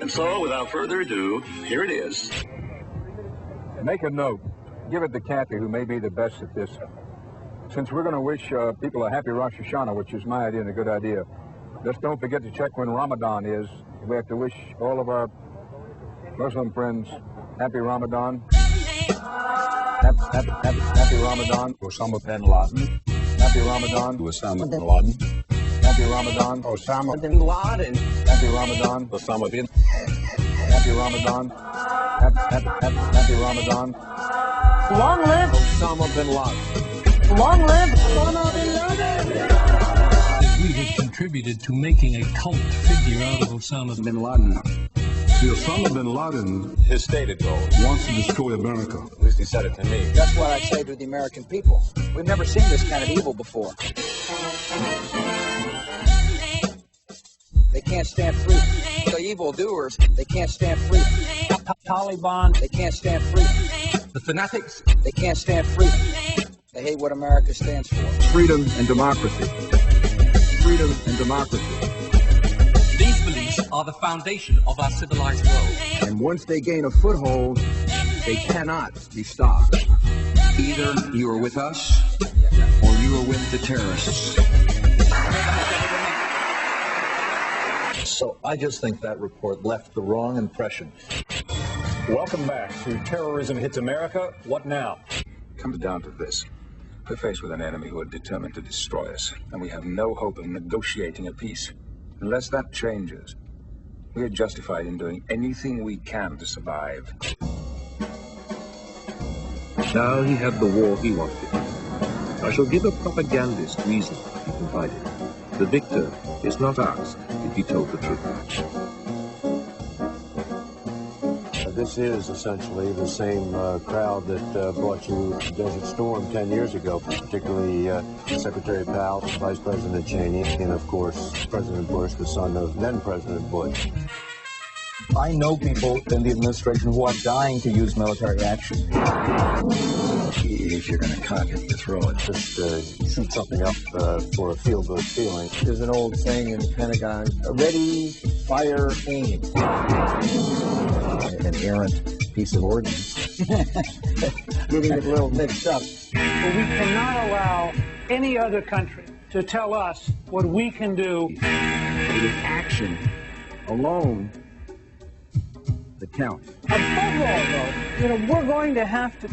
And so, without further ado, here it is. Make a note. Give it to Kathy, who may be the best at this. Since we're going to wish people a happy Rosh Hashanah, which is my idea and a good idea, just don't forget to check when Ramadan is. We have to wish all of our Muslim friends happy Ramadan. Happy Ramadan. Osama bin Laden. Happy Ramadan. Osama bin Laden. Happy Ramadan. Osama bin Laden. Happy Ramadan. Osama bin. Happy Ramadan. Happy Ramadan. Long live Osama bin Laden. Long live Osama bin Laden. We have contributed to making a cult figure out of Osama Bin Laden. The Osama bin Laden, His stated goal. wants to destroy America. At least he said it to me. That's what I say to the American people. We've never seen this kind of evil before. They can't stand free. The evildoers, they can't stand free. Taliban, they can't stand free. The fanatics. They can't stand free. They hate what America stands for. Freedom and democracy. Freedom and democracy. These beliefs are the foundation of our civilized world. And once they gain a foothold, they cannot be stopped. Either you are with us or you are with the terrorists. So I just think that report left the wrong impression. Welcome back to Terrorism Hits America. What now? Comes down to this. We're faced with an enemy who are determined to destroy us, and we have no hope of negotiating a peace. Unless that changes, we are justified in doing anything we can to survive. Now he had the war he wanted. I shall give a propagandist reason he confided. The victor is not asked if he told the truth. This is essentially the same crowd that brought you Desert Storm 10 years ago, particularly Secretary Powell, Vice President Cheney, and of course, President Bush, the son of then President Bush. I know people in the administration who are dying to use military action. If you're going to cock it, you throw it. Just shoot something up for a feel-good feeling. There's an old saying in the Pentagon, ready, fire, aim. An errant piece of ordnance. Getting it a little mixed up. But we cannot allow any other country to tell us what we can do. It is action alone that counts. Above all, though, we're going to have to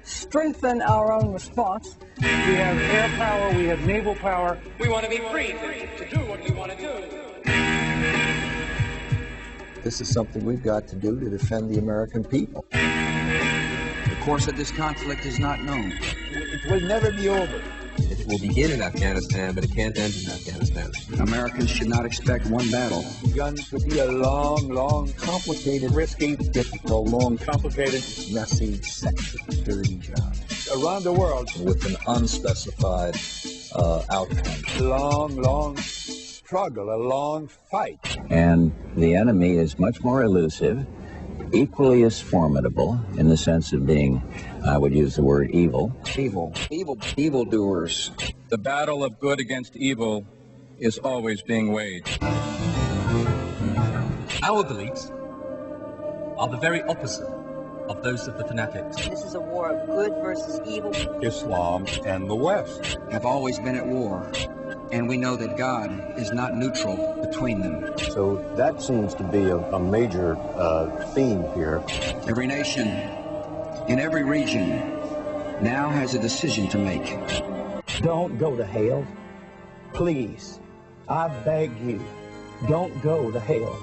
strengthen our own response. We have air power, we have naval power. We want to be free to do what we want to do. This is something we've got to do to defend the American people. The course of this conflict is not known. It will never be over. It will begin in Afghanistan, but it can't end in Afghanistan. Americans should not expect one battle. Begun to be a long, complicated, risky, difficult, long, complicated, messy, sexy, dirty job. Around the world. With an unspecified outcome. Long struggle, a long fight. And the enemy is much more elusive, equally as formidable in the sense of being, I would use the word evil. Evildoers. The battle of good against evil is always being waged. Our beliefs are the very opposite of those of the fanatics. This is a war of good versus evil. Islam and the West have always been at war, and we know that God is not neutral between them. So that seems to be a major theme here. Every nation in every region now has a decision to make. Don't go to hell. Please, I beg you, don't go to hell.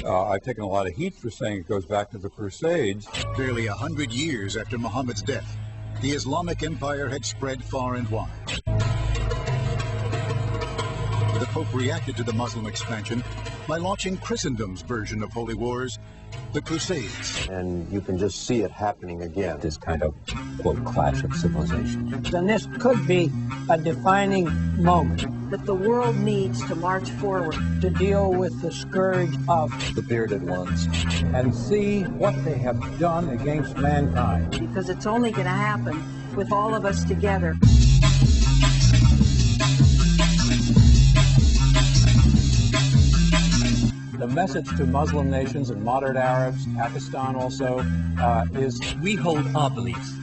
I've taken a lot of heat for saying it goes back to the Crusades. Barely 100 years after Muhammad's death, the Islamic Empire had spread far and wide. The Pope reacted to the Muslim expansion by launching Christendom's version of Holy Wars, the Crusades. And you can just see it happening again. This kind of, quote, clash of civilizations. And this could be a defining moment that the world needs to march forward to deal with the scourge of the bearded ones and see what they have done against mankind. Because it's only going to happen with all of us together. The message to Muslim nations and moderate Arabs, Pakistan also, is we hold our beliefs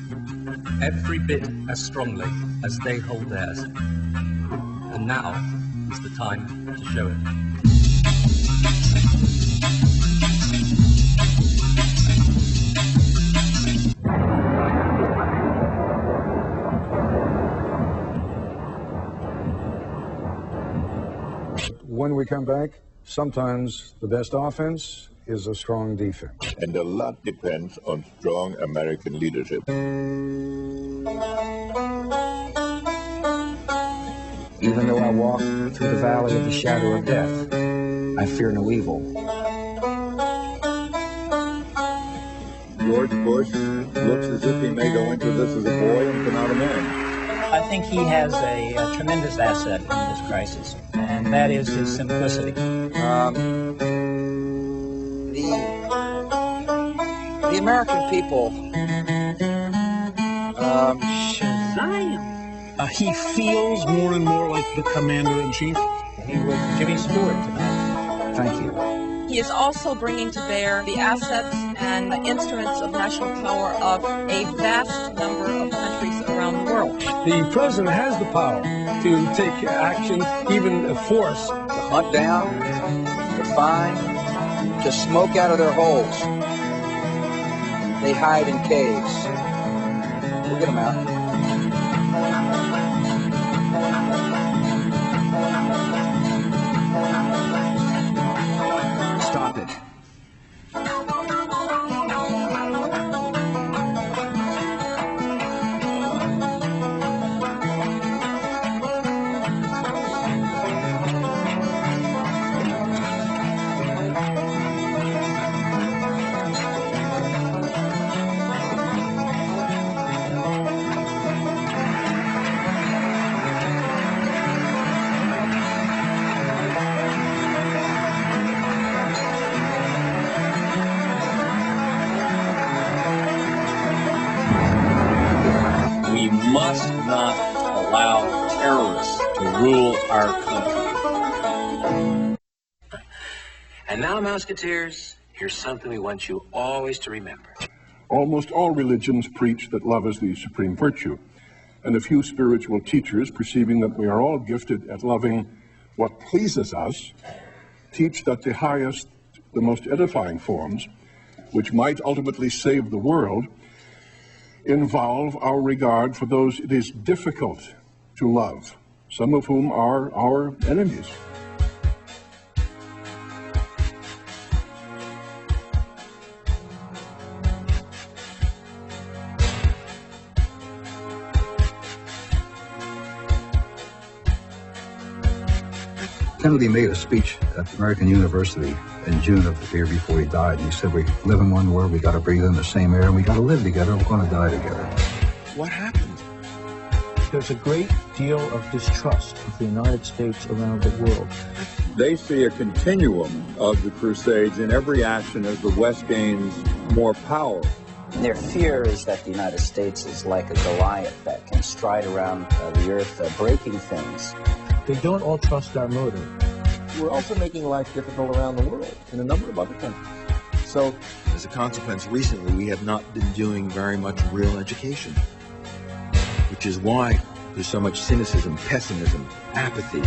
every bit as strongly as they hold theirs. And now is the time to show it. When we come back, sometimes the best offense is a strong defense. And a lot depends on strong American leadership. Even though I walk through the valley of the shadow of death, I fear no evil. George Bush looks as if he may go into this as a boy and come out a man. I think he has a tremendous asset in this crisis, and that is his simplicity. The American people, he feels more and more like the commander-in-chief. He was Jimmy Stewart tonight. Thank you. He is also bringing to bear the assets and the instruments of national power of a vast number of countries around the world. The president has the power to take action, even force. To hunt down, to find, to smoke out of their holes. They hide in caves. We'll get them out. Stop it. Must not allow terrorists to rule our country. And now, Musketeers, here's something we want you always to remember. Almost all religions preach that love is the supreme virtue, and a few spiritual teachers, perceiving that we are all gifted at loving what pleases us, teach that the highest, the most edifying forms, which might ultimately save the world, involve our regard for those it is difficult to love, some of whom are our enemies. Kennedy made a speech at American University in June of the year before he died. He said, we live in one world, we got to breathe in the same air, and we got to live together, we're going to die together. What happened? There's a great deal of distrust of the United States around the world. They see a continuum of the Crusades in every action as the West gains more power. Their fear is that the United States is like a Goliath that can stride around the earth, breaking things. They don't all trust our motive. We're also making life difficult around the world in a number of other countries. So, as a consequence, recently we have not been doing very much real education, which is why there's so much cynicism, pessimism, apathy.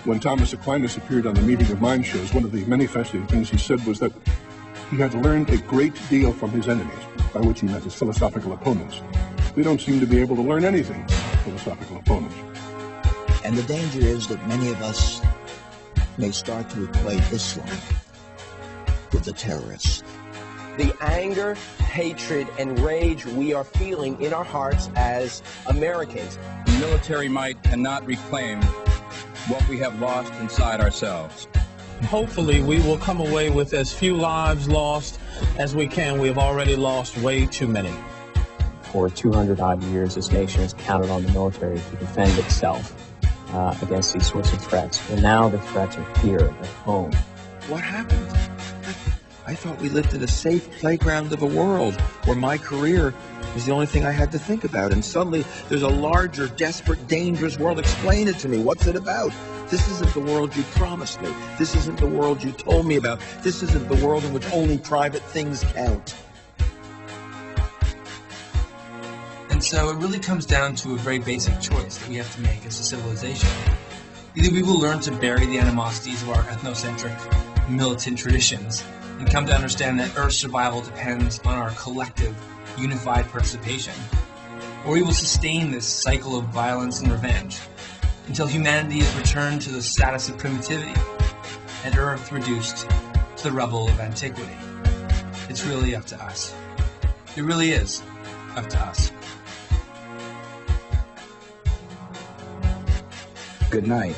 When Thomas Aquinas appeared on the Meeting of Minds shows, one of the many fascinating things he said was that he had learned a great deal from his enemies, by which he meant his philosophical opponents. We don't seem to be able to learn anything from philosophical opponents. And the danger is that many of us may start to equate Islam with the terrorists. The anger, hatred, and rage we are feeling in our hearts as Americans. Military might cannot reclaim what we have lost inside ourselves. Hopefully, we will come away with as few lives lost as we can. We have already lost way too many. For 200-odd years, this nation has counted on the military to defend itself against these sorts of threats. And now the threats are here at home. What happened? I thought we lived in a safe playground of a world where my career was the only thing I had to think about. And suddenly there's a larger, desperate, dangerous world. Explain it to me. What's it about? This isn't the world you promised me. This isn't the world you told me about. This isn't the world in which only private things count. And so it really comes down to a very basic choice that we have to make as a civilization. Either we will learn to bury the animosities of our ethnocentric, militant traditions and come to understand that Earth's survival depends on our collective, unified participation, or we will sustain this cycle of violence and revenge until humanity is returned to the status of primitivity and Earth reduced to the rubble of antiquity. It's really up to us. It really is up to us. Good night.